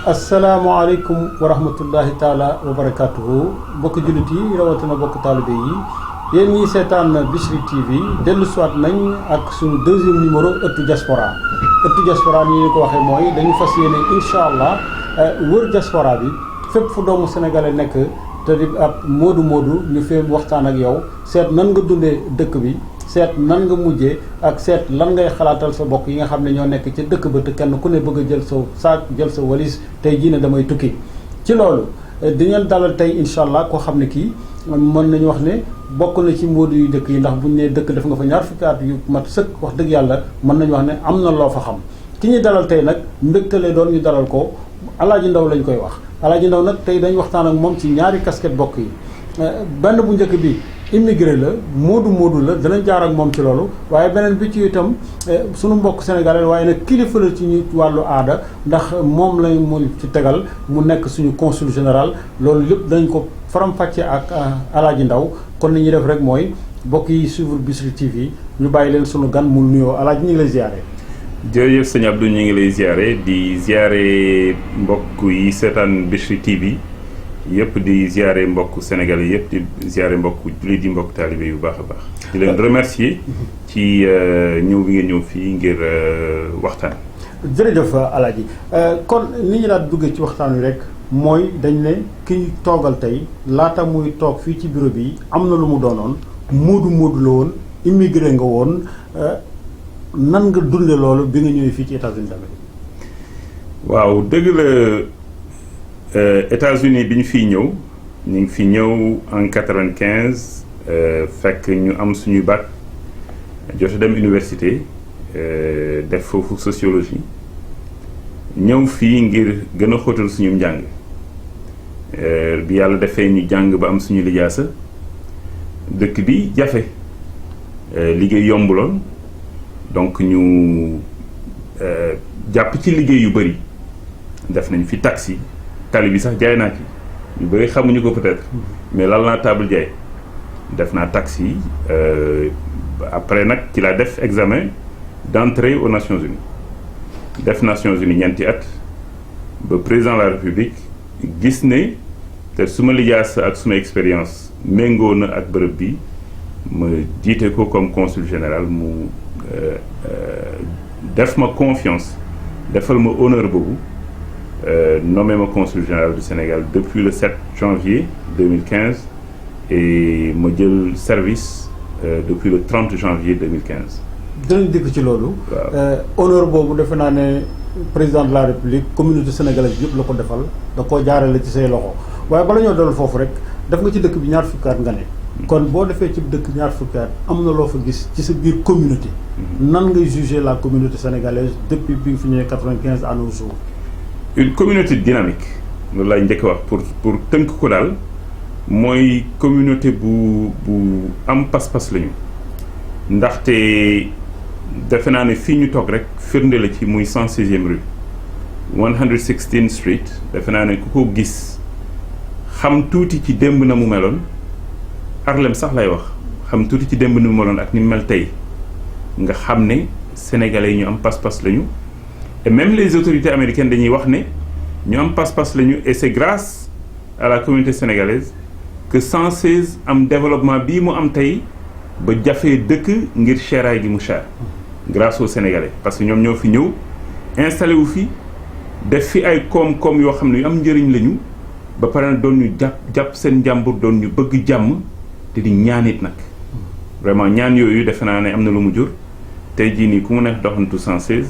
asalaamaaleykum wa rahmatullahi taala wa barakatuhu mbokki jullit yi rawatina bokk taalibe yi yéen ñi seetaan Bichri TV dellu siwaat nañ ak suñu deuxième numéro ëttu diaspora ni ñu ko waxee mooy dañu fas yéene incha allah wër diaspora bi fépp fu doomu sénégalais nekk te di ab moodu ñu fee waxtaan ak yow seet nan nga dundee dëkk bi seet nan nga mujjee ak seet lan ngay xalaatal sa bokk yi nga xam ne ñoo nekk ca dëkk ba te kenn ku ne bëgg a jël sa saak jël sa walis tey jii ne damay tukki ci loolu di ngeen dalal tey incha allah koo xam ne kii mën nañu wax ne bokk na ci moodu yu dëkk yi ndax buñ ne dëkk def nga fa ñaar fukki at yu mat sëkk wax dëgg yàlla mën nañu wax ne am na loo fa xam ki ñuy dalal tey nag mbégtale doon ñu dalal ko Alaaji Ndaw lañ koy wax Alaaji Ndaw nag tey dañ waxtaan ak moom ci ñaari casquette bokk yi benn bu njëkk bi immigré la moodu la danañ jaar ak moom ci loolu waaye beneen bi ci itam sunu mbokk sénégalais waaye nag kilifa la ci ñu wàllu aada ndax moom lañ mu ci tegal mu nekk suñu consul général loolu lépp dañ ko faram-fàcce ak Alaaji Ndaw kon li ñuy def rek mooy mbokk yi suivre Bichri TV ñu bàyyi leen sunu gan mu nuyoo Alaaji ñu ngi lay ziare. jërëjëf sëñ Abdou ñu ngi lay ziare di ziare mbokk yi seetaan Bichri TV yëpp di ziare mbokk Sénégal yi yëpp di ziare mbokk jullit di mbokk taalibe yu baax a baax di leen remercier ci ñëw bi ngeen ñëw fii ngir waxtaan. jërëjëf Alaaji kon ni ñu daan duggee ci waxtaan wi rek mooy dañ ne ki toogal tey laata muy toog fii ci bureau bi am na lu mu doonoon moodu la woon immigré nga woon nan nga dunde loolu bi nga ñëwee fii ci États-Unis d'Amérique. waaw dëgg la. États-Unis bi ñu fiy ñëw ñu ngi fi ñëw en 95 fekk ñu am suñuy bac jot a dem université def foofu sociologie ñëw fii ngir gën a xóotal suñu njàng bi yàlla defee ñu jàng ba am suñu lijaasa dëkk bi jafe liggéey yombuloon donc ñu jàpp ci liggéey yu bëri def nañ fi taxi. tali bi sax jaay naa ci ñu bëri xamuñu ko peut-être mais lal naa table jaay def naa taxi après nag ci laa def examen d'entrée aux Nations Unies def Nations Unies ñeenti at ba président de la République gis ne te suma lijaasa ak suma expérience méngoo na ak bërëb bi ma jiite ko comme consul général mu def ma confiance defal ma honneur boobu nommé ma consul général du Sénégal depuis le 7 janvier 2015 et ma jël service depuis le 30 janvier 2015. dinañ dégg ci loolu. waaw honneur boobu defe naa ne président de la République communauté sénégalaise yëpp la ko defal da koo jaarale ci say loxo waaye bala ñoo dalal foofu rek def nga ci dëkk bi ñaar fukki at nga ne. kon boo defee ci dëkk ñaar fukki at am na loo fa gis ci sa biir communauté. nan ngay juger la communauté sénégalaise depuis bi fi ñëwee 95 à nos jours. une communauté dynamique loolu laay njëkk wax pour tënk ko daal mooy communauté bu am pas-pas lañu ndaxte defe naa ne fii ñu toog rek firnde la ci muy 106e rue 116th Street defe naa ne ku ko gis xam tuuti ci démb na mu meloon Harlem sax lay wax xam tuuti ci démb ni mu meloon ak ni mu mel tey nga xam ne sénégalais yi ñu am pas-pas lañu et même les autorités américaines dañuy wax ne ñu am pas-pas lañu et c'est grâce à la communauté sénégalaise que 116 am développement bii mu am tey ba jafee dëkk ngir cheraay gi mu cher grâce aux sénégalais parce que ñoom ñoo fi ñëw installé wu fi def fi ay koom-koom yoo xam ne yu am njëriñ lañu ba pare na doon ñu jàpp seen njàmbur doon ñu bëgg jàmm te di ñaanit nag vraiment ñaan yooyu defe naa ne am na lu mu jur tey jii nii ku mu neex doxantu 116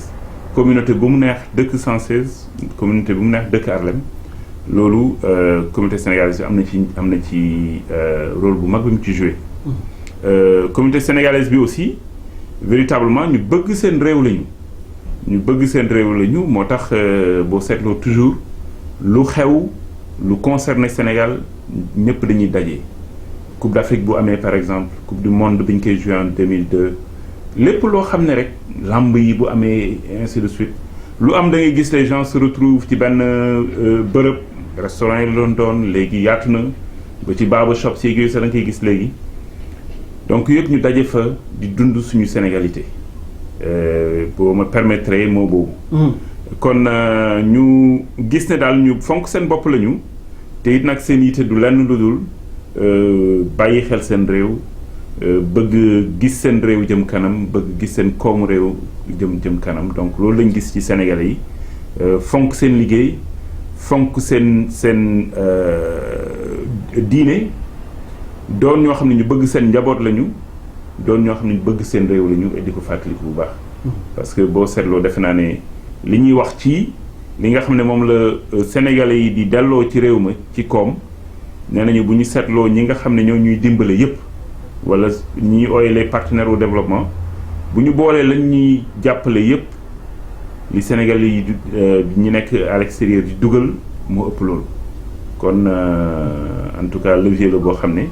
communauté bu mu neex dëkk 116 communauté bu mu neex dëkk Harlem loolu communauté sénégalaise bi am na ci rôle bu mag bi mu ci joué. Communauté sénégalaise bi aussi véritablement ñu bëgg seen réew lañu moo tax boo seetloo toujours lu xew lu concerné Sénégal ñëpp dañuy daje. Coupe d'Afrique bu amee par exemple Coupe du monde bi ñu koy joué en 2002 lépp loo xam ne rek lamb yi bu amee ainsi de suite lu am da ngay gis les gens se retrouvent ci benn bërëb restaurant yi la doon léegi yaatu na ba ci barber shop si yooyu sax da nga koy gis léegi donc yëpp ñu daje fa di dund suñu sénégalité boo ma permettre moo boobu. kon ñu gis ne daal ñu fonk seen bopp lañu te it nag seen yitte du lenn lu dul bàyyi xel seen réew bëgg gis seen réew jëm kanam bëgg gis seen koomu réew jëm kanam donc loolu lañ gis ci Sénégalais yi fonk seen liggéey fonk seen diine doon ñoo xam ne ñu bëgg seen njaboot lañu doon ñoo xam ne ñu bëgg seen réew lañu et di ko fàttaliku bu baax. parce que boo seetloo defe naa ne li ñuy wax ci li nga xam ne moom la Sénégalais yi di delloo ci réew ma ci koom. nee nañu bu ñu seetloo ñi nga xam ne ñoo ñuy dimbale yépp wala ñi ooye les partenaires au développement bu ñu boolee lañ ñuy jàppale yépp li Sénégal yi ñi nekk à l'extérieur di dugal moo ëpp loolu kon en tout cas levier la boo xam ne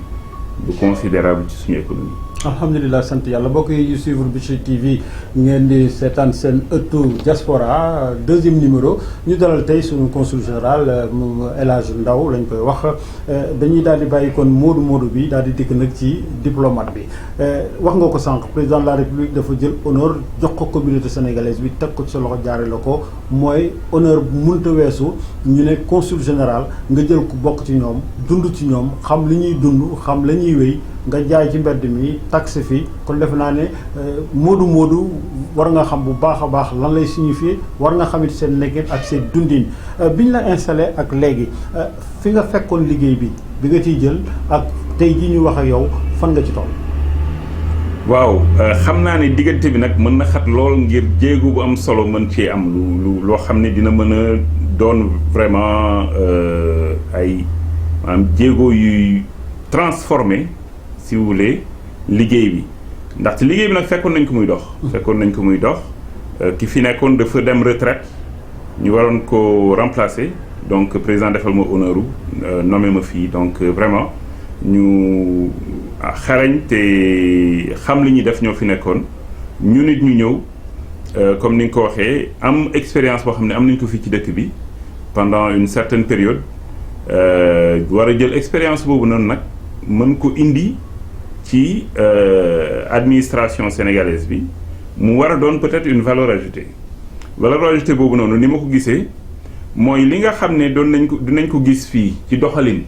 bu considérable ci suñu économie. alhamdulilah sant yàlla mbokk yi yu suivre Bichri TV ngeen di seetaan seen ëttu diaspora deuxième numéro ñu dalal tey suñu consul général El Hadj Ndao lañ koy wax dañuy daal di bàyyi kon moodu bi daal di dikk nag ci diplomate bi wax nga ko sànq président de la république dafa jël honneur jox ko communauté sénégalaise bi teg ko ci sa loxo jaare la ko mooy honneur bu munta weesu ñu ne consul général nga jël ku bokk ci ñoom dund ci ñoom xam li ñuy dund xam la ñuy wéy nga jaay ci mbedd mi taxe fi kon defe naa ne moodu war nga xam bu baax a baax lan lay signifier war nga xamit seen nekkin ak seen dundin biñ la installé ak léegi fi nga fekkoon liggéey bi nga ciy jël ak tey ji ñu wax ak yow fan nga ci toll. waaw xam naa ne diggante bi nag mën na xat lool ngir jéego bu am solo mën cee am lu loo xam ne dina mën a doon vraiment ay maanaam jéego yuy transformé si vous voulez liggéey bi ndaxte liggéey bi nag fekkoon nañ ko muy dox ki fi nekkoon dafa dem retraite ñu waroon ko remplacer donc président defal ma honneur nommé ma fii donc vraiment ñu xarañ te xam li ñuy def ñoo fi nekkoon ñu nit ñu ñëw comme ni nga ko waxee am expérience boo xam ne am nañ ko fii ci dëkk bi pendant une certaine période war a jël expérience boobu noonu nag mën ko indi ci administration sénégalaise bi mu war a doon peut-être une valeur ajoutée boobu noonu ni ma ko gisee mooy li nga xam ne dinañ ko gis fii ci doxalin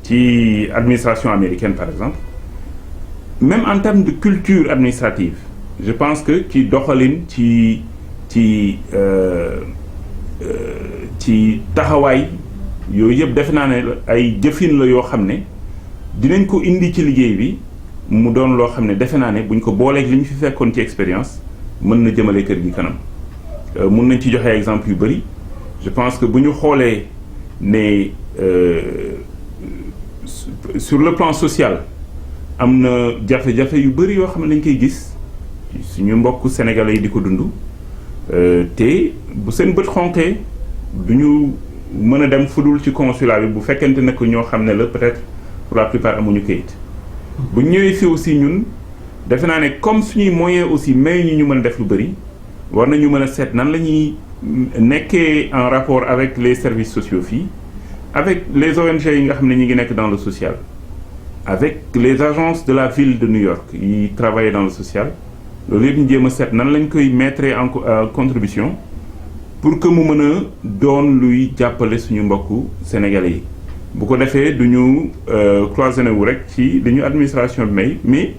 ci administration américaine par exemple même en termes de culture administrative je pense que ci doxalin ci taxawaay yooyu yëpp defe naa ne ay jëfin la yoo xam ne dinañ ko indi ci liggéey bi mu doon loo xam ne defe naa ne buñ ko booleeg li ñu fi fekkoon ci expérience mën na jëmale kër gi kanam mun nañ ci joxe exemple yu bëri je pense que bu ñu xoolee ne sur le plan social am na jafe-jafe yu bëri yoo xam ne dañ koy gis suñu mbokk sénégalais yi di ko dund te bu seen bët xonqee du ñu mën a dem fudul ci consulat bi bu fekkente ne ko ñoo xam ne la peut-être pour la plupart amuñu kayit bu ñëwee fii aussi ñun defe naa ne comme suñuy moyen aussi may ñu mën a def lu bëri war nañu mën a seet nan la ñuy nekkee en rapport avec les services sociaux fii avec les ONG yi nga xam ne ñi ngi nekk dans le social avec les agences de la ville de New York yi travaillent dans le social loolu yëpp ñu jéem a seet nan lañ koy mettre en contribution pour que mu mën a doon luy jàppale suñu mbokku sénégalais yi bu ko defee du ñu cloisonné wu rek ci li ñu administration bi mais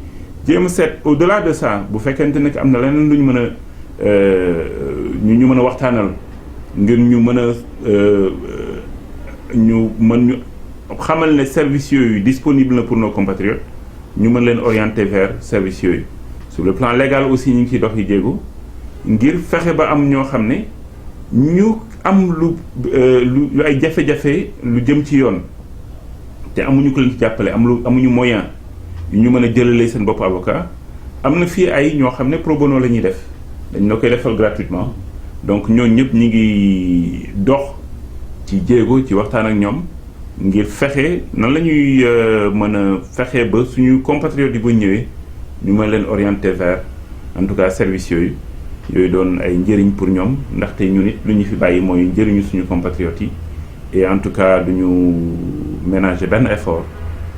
jéem a seet au-delà de ça bu fekkente ne am na leneen lu ñu mën a ñu mën a waxtaanal ngir ñu mën a ñu xamal ne services yooyu disponible na pour nos compatriotes ñu mën leen orienter vers services yooyu sur le plan légal aussi ñu ngi ciy dox yi jéego ngir fexe ba am ñoo xam ne ñu am lu ay jafe-jafe lu jëm ci yoon te amuñu ko leen ci jàppale amuñu moyen yu ñu mën a jëlalee seen bopp avocat am na fii ay ñoo xam ne pro bono la ñuy def dañ la koy defal gratuitement donc ñooñu ñëpp ñi ngi dox ci jéego ci waxtaan ak ñoom ngir fexe nan la ñuy mën a fexe ba suñu compatriotes yi bu ñëwee ñu mën leen orienter vers en tout cas services yooyu doon ay njëriñ pour ñoom ndaxte ñu nit lu ñu fi bàyyi mooy njëriñu suñu compatriotes yi et en tout cas duñu ménager benn effort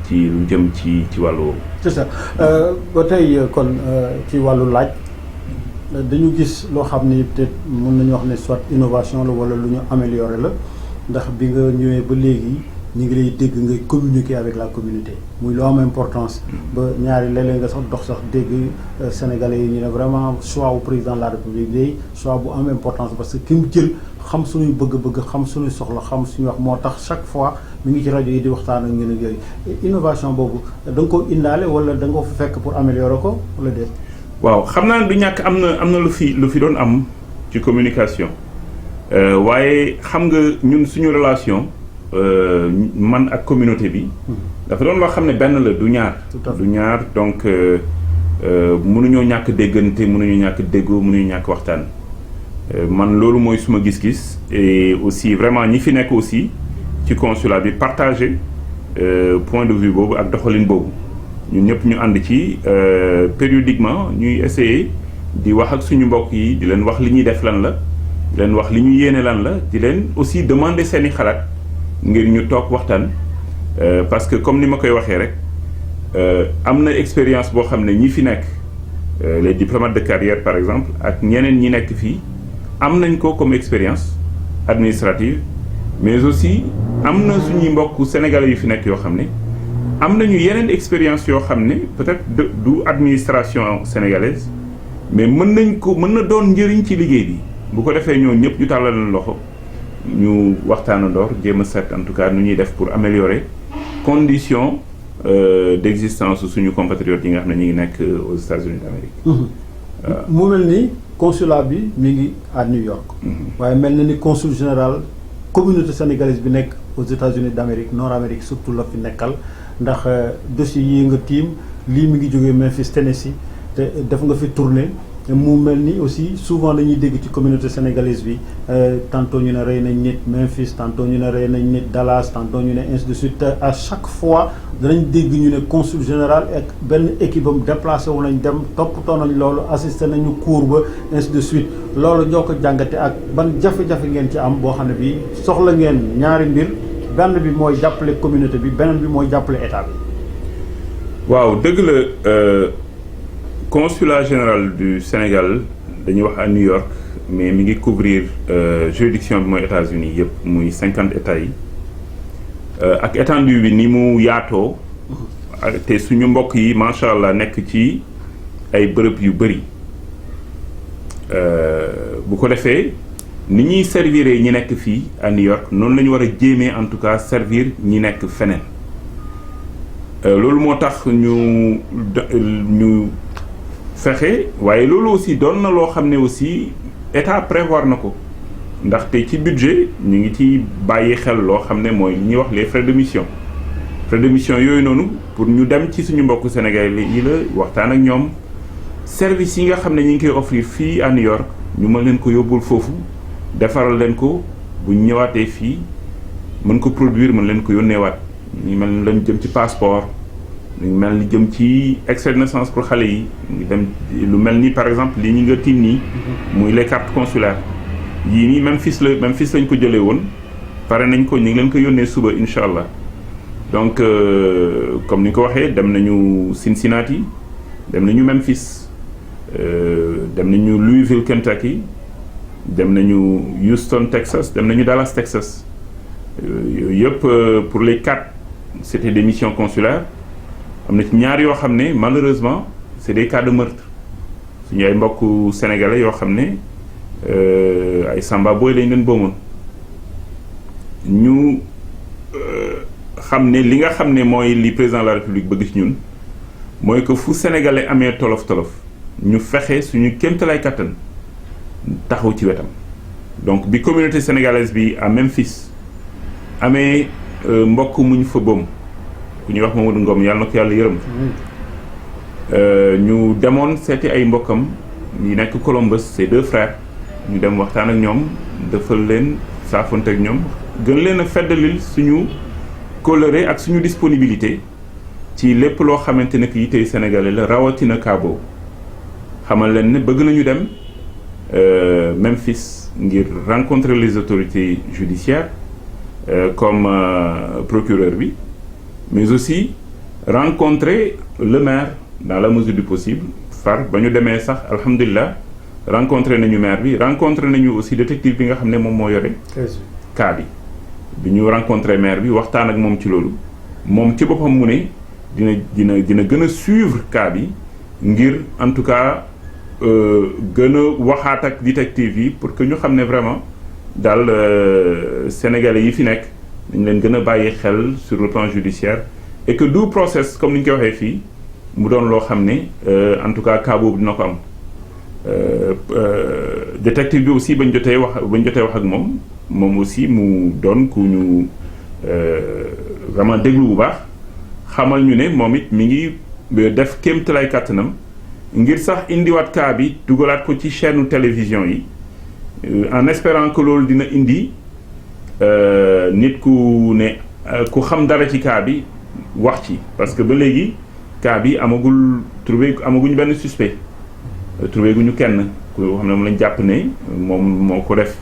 ci lu jëm ci wàllu woowu. c'est ça ba tey kon ci wàllu laaj dañu gis loo xam ni peut-être mën nañu wax ne soit innovation la wala lu ñu améliorer la ndax bi nga ñëwee ba léegi ñu ngi lay dégg ngay communiquer avec la communauté muy lu am importance ba ñaari léeg-léeg nga sax dox sax dégg sénégalais yi ñu ne vraiment choix au président de la république day choix bu am importance parce que ki mu jël xam suñuy bëgg-bëgg xam suñuy soxla xam suñu wax moo tax chaque fois mi ngi ci rajo yi di waxtaan ak ñun ak yooyu innovation boobu da nga ko indaale wala da nga ko fekk pour améliorer ko wala déet. waaw xam naa du ñàkk am na lu fi doon am ci communication waaye xam nga ñun suñu relation man ak communauté bi dafa doon loo xam ne benn la du ñaar donc mënuñoo ñàkk déggante mënuñoo ñàkk déggoo mënuñoo ñàkk waxtaan man loolu mooy suma gis-gis et aussi vraiment ñi fi nekk aussi ci consulat bi partager point de vue boobu ak doxalin boobu ñun ñëpp ñu ànd ci périodiquement ñuy essayer di wax ak suñu mbokk yi di leen wax li ñuy def lan la di leen wax li ñu yéene lan la di leen aussi demander seeni xalaat ngir ñu toog waxtaan parce que comme ni ma koy waxee rek am na expérience boo xam ne ñi fi nekk les diplomates de carrière par exemple ak ñeneen ñi nekk fii am nañ ko comme expérience administrative mais aussi am na suñuy mbokk sénégalais yu fi nekk yoo xam ne am nañu yeneen expérience yoo xam ne peut-être du administration sénégalaise mais mën na doon njëriñ ci liggéey bi bu ko defee ñoo ñëpp ñu tàllal loxo ñu waxtaanandoor jéem a seet en tout cas nu ñuy def pour améliorer conditions d'existence suñu compatriotes yi nga xam ne ñu ngi nekk aux États-Unis d'Amérique. mu mel ni consulat bi mi ngi à New York. waaye mel na ni consul général communauté sénégalaise bi nekk aux États-Unis d'Amérique Nord-Amérique surtout la fi nekkal ndax dossier yi nga tiim lii mi ngi jógee Memphis Tennessee te def nga fi tournée. mu mel ni aussi souvent dañuy dégg ci communauté sénégalaise bi tantôt ñu ne rey nañ nit Memphis tantôt ñu ne rey nañ nit Dallas tantôt ñu ne ainsi de suite à chaque fois danañ dégg ñu ne consul général ak benn équipe am déplacé wu nañ dem toppatoo nañ loolu assisté nañu cours ba ainsi de suite loolu ñoo ko jàngate ak ban jafe-jafe ngeen ci am boo xam ne bi soxla ngeen ñaari mbir benn bi mooy jàppale communauté bi beneen bi mooy jàppale état bi. waaw dëgg la. Consulat général du Sénégal dañuy wax à New York mais mi ngi couvrir juridiction bi mooy États-Unis yëpp muy 50 états yi ak étendue bi ni mu yaatoo te suñu mbokk yi macha allah nekk ci ay bërëb yu bëri bu ko defee ni ñuy servir ñi nekk fii à New York noonu la ñu war a jéemee en tout cas servir ñi nekk feneen loolu moo tax ñu fexe waaye loolu aussi doon na loo xam ne aussi état prévoir na ko ndaxte ci budget ñu ngi ci bàyyi xel loo xam ne mooy li ñuy wax les frais de mission yooyu noonu pour ñu dem ci suñu mbokku Sénégal yi la waxtaan ak ñoom service yi nga xam ne ñu ngi koy offrir fii à New York ñu mën leen ko yóbbul foofu defaral leen ko bu ñu ñëwaatee fii mën ko produire mën leen ko yónneewaat ñu mel lañ jëm ci passeport lu mel ni jëm ci extrait de naissance pour xale yi dem lu mel ni par exemple lii ñu nga tiim nii muy les cartes consulaires yii nii Memphis lañ ko jëlee woon pare nañ ko ñu ngi leen ko yónnee suba incha allah donc comme ni ko waxee dem nañu Cincinnati dem nañu Memphis dem nañu Louisville Kentucky dem nañu Houston Texas dem nañu Dallas Texas yooyu yëpp pour les 4 c'était des missions consulaires am na ci ñaar yoo xam ne malheureusement c'est des cas de meurtre suñu ay mbokku sénégalais yoo xam ne ay samba booy lañ leen boomoon ñu xam ne li nga xam ne mooy li président de la république bëgg ci ñun mooy que fu sénégalais amee tolof-tolof ñu fexe suñu kéemtalaay kattan taxaw ci wetam. donc bi communauté sénégalaise bi à Memphis amee mbokk muñ fa boom ku ñuy wax Mamadou Ngom yàlla na ko yàlla yërëm ñu demoon seeti ay mbokkam yi nekk Columbus ses 2 frères ñu dem waxtaan ak ñoom defal leen saafonte ak ñoom gën leen a feddalil suñu coloré ak suñu disponibilité ci lépp loo xamante ne que yitey sénégalais la rawatina cas boobu xamal leen ne bëgg nañu dem Memphis ngir rencontrer les autorités judiciaires comme procureur bi mais aussi rencontrer le maire dans la mesure du possible far ba ñu demee sax alhamdulilah rencontré nañu maire bi rencontré nañu aussi détective bi nga xam ne moom moo yore cas bi ñu rencontré maire bi waxtaan ak moom ci loolu moom ci boppam mu ne dina gën a suivre cas bi ngir en tout cas gën a waxaat ak détective yi pour que ñu xam ne vraiment daal sénégalais yi fi nekk dañ leen gën a bàyyi xel sur le plan judiciaire et que du process comme ni ñu koy waxee fii mu doon loo xam ne en tout cas cas boobu dina ko am détective bi aussi bañ jotee wax ak moom aussi mu doon ku ñu vraiment déglu bu baax xamal ñu ne moom it mi ngi def kéemtalaay kàttanam ngir sax indiwaat cas bi dugalaat ko ci chaîne télévision yi en espérant que loolu dina indi nit ku xam dara ci cas bi wax ci parce que ba léegi cas bi amaguñu benn suspect trouvé guñu kenn ku xam ne moom lañ jàpp ne moom moo ko def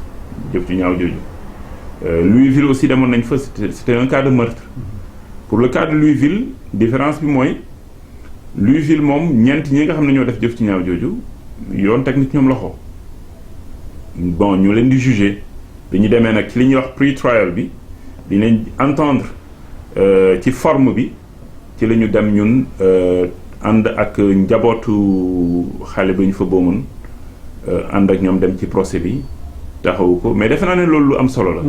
jëf ci ñaaw jooju Louisville aussi demoon nañ fa c'était un cas de meurtre pour le cas de Louisville différence bi mooy Louisville moom ñeent ñi nga xam ne ñoo def jëf ci ñaaw jooju yoon teg nit ñoom loxo bon ñu leen di juger dañu demee nag ci li ñuy wax pre-trial bi dinañ entendre ci forme bi ci la ñu dem ñun ànd ak njabootu xale ba ñu fa boomoon ànd ak ñoom dem ci procès bi taxawu ko mais defe naa ne loolu lu am solo la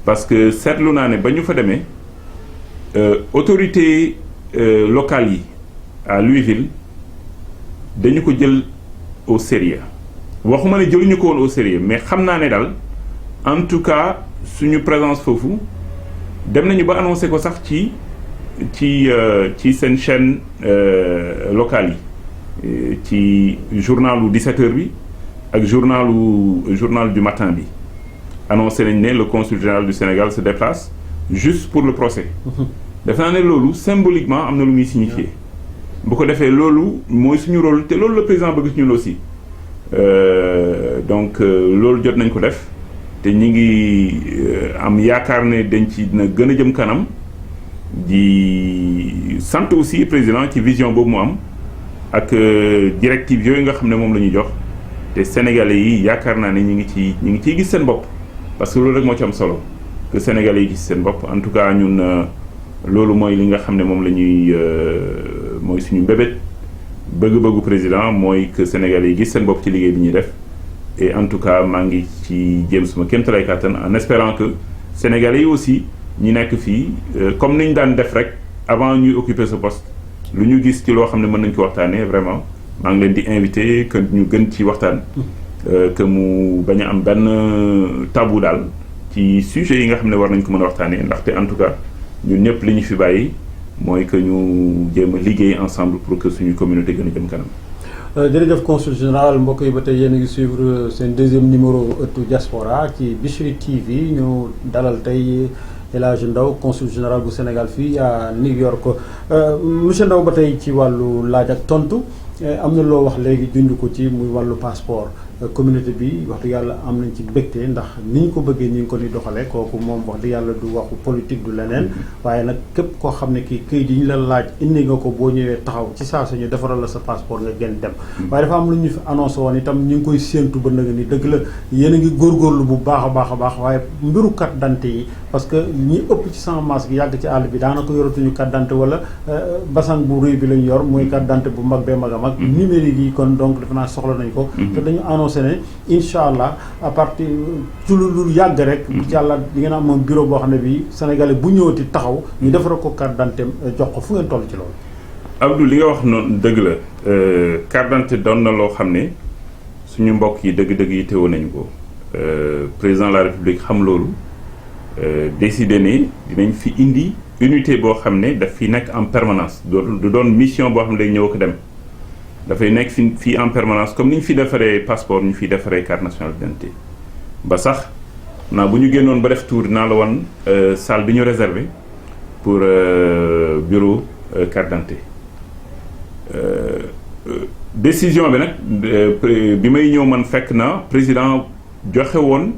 parce que seetlu naa ne ba ñu fa demee autorités locales yi à Louisville dañu ko jël au sérieux waxuma ne jëluñu ko woon au sérieux mais xam naa ne daal en tout cas suñu présence foofu dem nañu ba annoncé ko sax ci seen chaîne locale yi ci journalu 17h bi ak journal du matin bi annoncé nañ ne le consul général du Sénégal se déplace juste pour le procès def naa ne loolu symboliquement am na lu muy signifier bu ko defee loolu mooy suñu rôle te loolu le président bëgg ci ñun aussi donc loolu jot nañ ko def te ñi ngi am yaakaar ne dañ ci dina gën a jëm kanam di sant aussi président ci vision boobu mu am ak directive yooyu nga xam ne moom la ñuy jox te sénégalais yi yaakaar naa ne ñi ngi ciy gis seen bopp parce que loolu rek moo ci am solo que sénégalais yi gis seen bopp en tout cas ñun loolu mooy li nga xam ne moom la ñuy mooy suñu mbébét bëgg-bëggu président mooy que sénégalais yi gis seen bopp ci liggéey bi ñuy def et en tout cas maa ngi ci jéem suma kéemtalaay kàttan en espérant que sénégalais yi aussi ñi nekk fii comme niñ daan def rek avant ñuy occuper ce poste lu ñu gis ci loo xam ne mën nañ ko waxtaanee vraiment maa ngi leen di invité que ñu gën ci waxtaan que mu bañ a am benn tabou daal ci sujet yi nga xam ne war nañ ko mën a waxtaanee ndaxte en tout cas ñun ñëpp li ñu fi bàyyi mooy que ñu jéem a liggéey ensemble pour que suñu communauté gën a jëm kanam. jërëjëf consul général mbokk yi ba tey yéen a ngi suivre seen deuxième numéro ëttu diaspora ci Bichri TV ñu dalal tey El Hadj Ndao consul général bu Sénégal fii à New York monsieur Ndao ba tey ci wàllu laaj ak tontu am na loo wax léegi junj ko ci muy wàllu passeport communauté bi wax dëgg yàlla am nañ ci mbégte ndax ni ñu ko bëggee ni ñu ko ni doxalee kooku moom wax dëgg yàlla du waxu politique du leneen waaye nag képp koo xam ne kii këyit yi ñu la laaj indi nga ko boo ñëwee taxaw ci saa suñu defaral la sa passeport nga gën dem waaye dafa am lu ñu fi annoncé woon itam ñu ngi koy séentu ba nag ni dëgg la yéen a ngi góorgóorlu bu baax a baax waaye mbiru carte d'identité yi parce que ñi ëpp ci sans masque yàgg ci àll bi daanaka yoratuñu carte d'identité wala basang bu rëy bi lañu yor muy carte d'identité bu mag bee mag a mag numérique yi kon donc defe naa soxla nañ ko te dañu annoncé ne incha allah à partir ci lu yàgg rek ci yàlla di ngeen am moom bureau boo xam ne bi sénégalais bu ñëwati taxaw ñu defaral ko carte d'identité jox ko fu ngeen toll ci loolu Abdou li nga wax noonu dëgg la carte d'identité doon na loo xam ne suñu mbokk yi dëgg-dëgg yi teewoon nañu ko président de la république xam loolu décidé ne dinañ fi indi unité boo xam ne daf fi nekk en permanence du doon mission boo xam ne day ñëw ko dem dafay nekk fii en permanence comme ni ñu fi defaree passeport ñu fi defaree carte nationale d'identité ba sax naa bu ñu génnoon ba def tour dinaa la wan salle bi ñu réservé pour bureau carte d'identité décision bi nag bi may ñëw man fekk na président joxe woon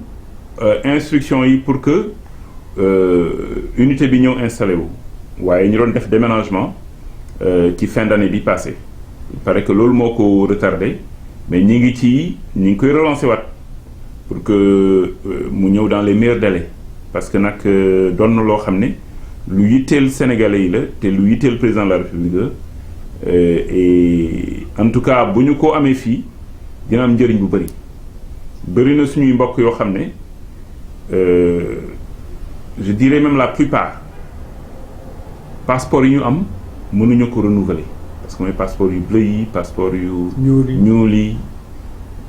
instruction yi pour que unité bi ñëw installé wu waaye ñu doon def déménagement ci fin d'année bi passé il paraît que loolu moo ko retardé mais ñi ngi koy relancer waat pour que mu ñëw dans les meilleurs délais parce que nag doon na loo xam ne lu yitteel sénégalais yi la te lu yitteel président de la république la et en tout cas bu ñu ko amee fii dina am njëriñ bu bëri na suñuy mbokk yoo xam ne je dirais même la plupart passeport yi ñu am mënuñu ko renouveler parce que mooy passeport yu bleu yi passeport yu ñuul yi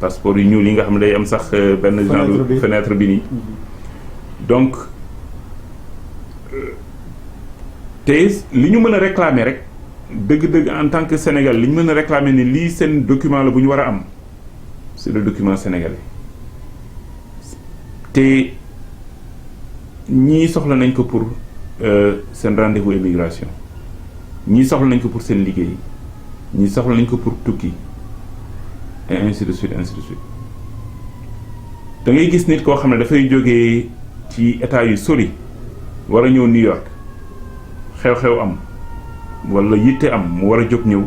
passeport yu ñuul yi nga xam ne day am sax benn genre fenêtre bi nii donc te li ñu mën a réclamer rek dëgg-dëgg en tant que Sénégal li ñu mën a réclamer ni lii seen document la bu ñu war a am c'est le document sénégalais te ñii soxla nañ ko pour seen rendez-vous immigration ñii soxla nañ ko pour seen liggéey ñii soxla nañ ko pour tukki et ainsi de suite da ngay gis nit koo xam ne dafay jógee ci état yu sori war a ñëw New York xew-xew am wala yitte am mu war a jóg ñëw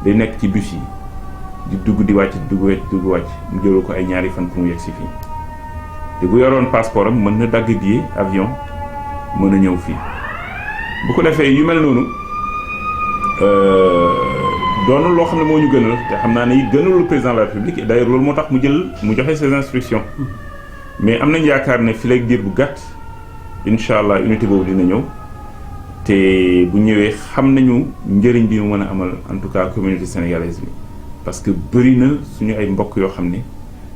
day nekk ci bus yi di dugg di wàcc di dugg wàcc mu jëloo ko ay ñaari fan pour mu yegg si fii te bu yoroon passeport am mën na dagg billet avion mën a ñëw fii bu ko defee yu mel noonu doonul loo xam ne moo ñu gënal te xam naa ne it gënalul président de la république et d'ailleurs loolu moo tax mu joxe ses instructions mais am nañ yaakaar ne fii léegi diir bu gàtt incha allah unité boobu dina ñëw te bu ñëwee xam nañu njëriñ bi mu mën a amal en tout cas communauté sénégalaise bi parce que bëri na suñu ay mbokk yoo xam ne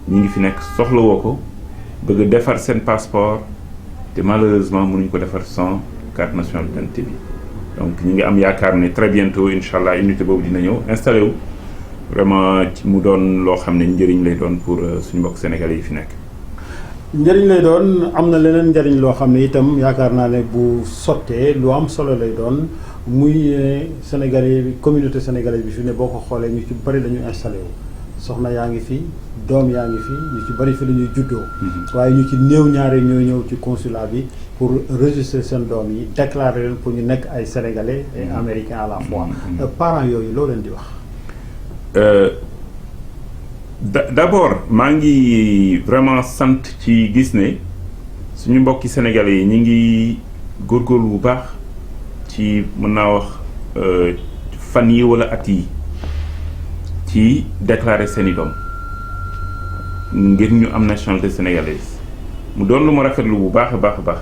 ñi ngi fi nekk soxlawoo ko bëgg a defar seen passeport te malheureusement mënuñ ko defar sans carte nationale d'identité bi donc ñi ngi am yaakaar ne très bientôt incha allah unité boobu dina ñëw installé wu vraiment mu doon loo xam ne njëriñ lay doon pour suñu mbokk sénégalais yi fi nekk. njëriñ lay doon am na leneen njëriñ loo xam ne itam yaakaar naa ne bu sottee lu am solo lay doon muy sénégalais bi communauté sénégalaise bi fi ne boo ko xoolee ñu ci bari dañu installé wu soxna yaa ngi fi doom yaa ngi fi ñu ci bari fi la ñuy juddoo waaye ñu ci néew ñaare ñooy ñëw ci consulat bi pour enregistrer seen doom yi déclarer leen pour ñu nekk ay sénégalais et américains à la fois parents yooyu loo leen di wax d'abord maa ngi vraiment sant ci gis ne suñu mbokki sénégalais yi ñi ngi góorgóorlu bu baax ci mën naa wax fan yi wala at yi ci déclarer seeni doom ngir ñu am nationalité sénégalaise mu doon lu ma rafetlu bu baax a baax a baax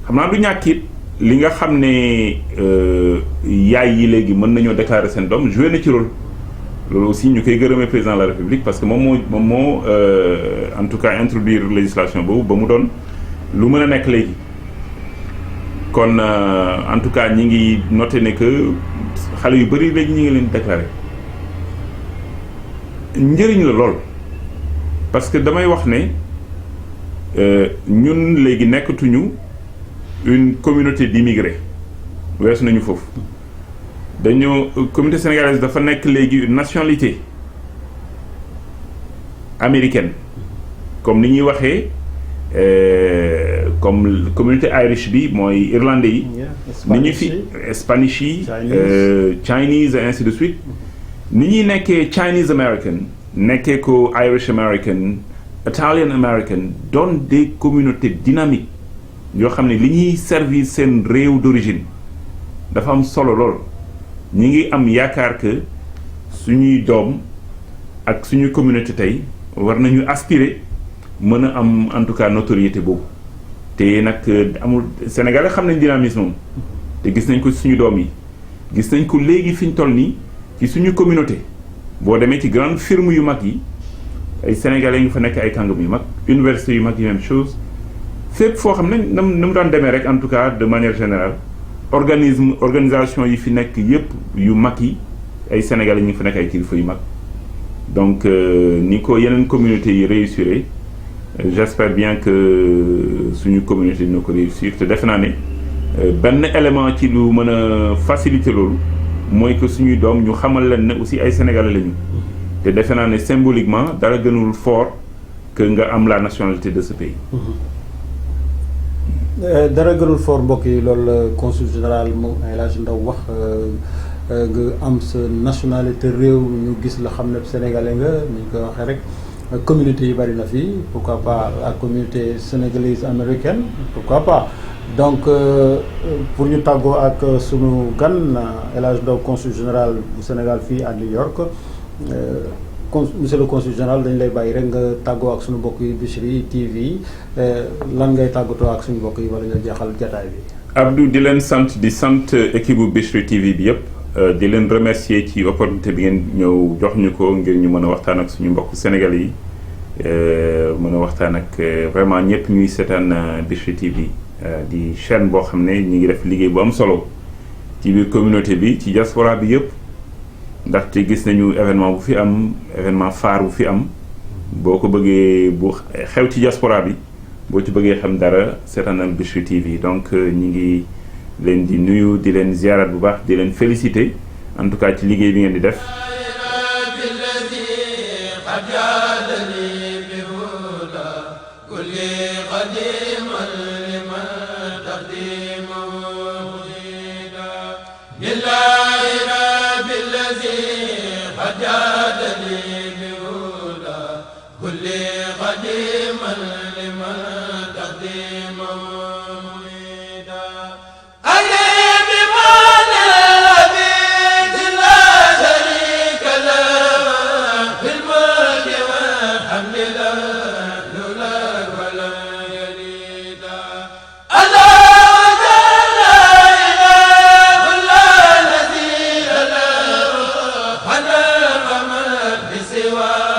xam naa du ñàkk it li nga xam ne yaay yi léegi mën nañoo déclarer seen doom joué na ci rôle loolu aussi ñu koy gërëmee président de la république parce que moom moo en tout cas introduire législation boobu ba mu doon lu mën a nekk léegi kon en tout cas ñi ngi noté ne que xale yu bari léegi ñi ngi leen déclarer njëriñ la lool parce que damay wax ne ñun léegi nekkatuñu une communauté d'immigrés weesu nañu foofu dañoo communauté sénégalaise dafa nekk léegi une nationalité américaine comme ni ñuy waxee comme communauté Irish bi mooy irlandais yi. ni ñu fi Spanish yi Chinese et ainsi de suite. ni ñuy nekkee Chinese American nekkee ko Irish American Italian American doon des communautés dynamiques yoo xam ne li ñuy servir seen réew d'origine dafa am solo lool. ñi ngi am yaakaar que suñuy doom ak suñu communauté tey war nañu aspirer mën a am en tout cas notoriété boobu te nag amul Sénégal xam nañ dynamisme moom te gis nañ ko suñu doom yi gis nañ ko léegi fi ñu toll nii ci suñu communauté boo demee ci grande firme yu mag yi ay sénégalais ngi fa nekk ay kàngam yu mag université yu mag yi même chose fépp foo xam ne na mu daan demee rek en tout cas de manière générale organisation yi fi nekk yépp yu mag yi ay sénégalais ñu ngi fa nekk ay kilifa yu mag donc ni ko yeneen communauté yi réussir j'espère bien que suñu communauté dina ko réussir te defe naa ne benn élément ci lu mën a faciliter loolu mooy que suñuy doom ñu xamal leen ne aussi ay sénégalais lañu te defe naa ne symboliquement dara gënul fort que nga am la nationalité de ce pays. dara gënul fort mbokk yi loolu la consul général moom El Hadj Ndao wax nga am sa nationalité réew ñu gis la xam ne sénégalais nga ni ñu koy waxee rek communauté yi bari na fii pourquoi pas la communauté sénégalaise américaine pourquoi pas donc pour ñu tàggoo ak sunu gan El Hadj Ndao consul général bu Sénégal fii à New York monsieur le consul général dañ lay bàyyi rek nga tàggoo ak suñu mbokk yi Bichri TV lan ngay tàggatoo ak suñu mbokk yi wala nga jeexal jataay bi. Abdou di leen sant di sant équipe bu Bichri TV bi yëpp di leen remercier ci opportunité bi ngeen ñëw jox ñu ko ngir ñu mën a waxtaan ak suñu mbokk Sénégalais yi mën a waxtaan ak vraiment ñëpp ñuy seetaan Bichri TV di chaîne boo xam ne ñu ngi def liggéey bu am solo ci biir communauté bi ci diaspora bi yëpp. ndaxte gis nañu événement bu fi am événement phare bu fi am boo ko bëggee bu xew ci diaspora bi boo ci bëggee xam dara seetaanal Bichri TV donc ñi ngi leen di nuyu di leen ziarat bu baax di leen féliciter en tout cas ci liggéey bi ngeen di def. Siwa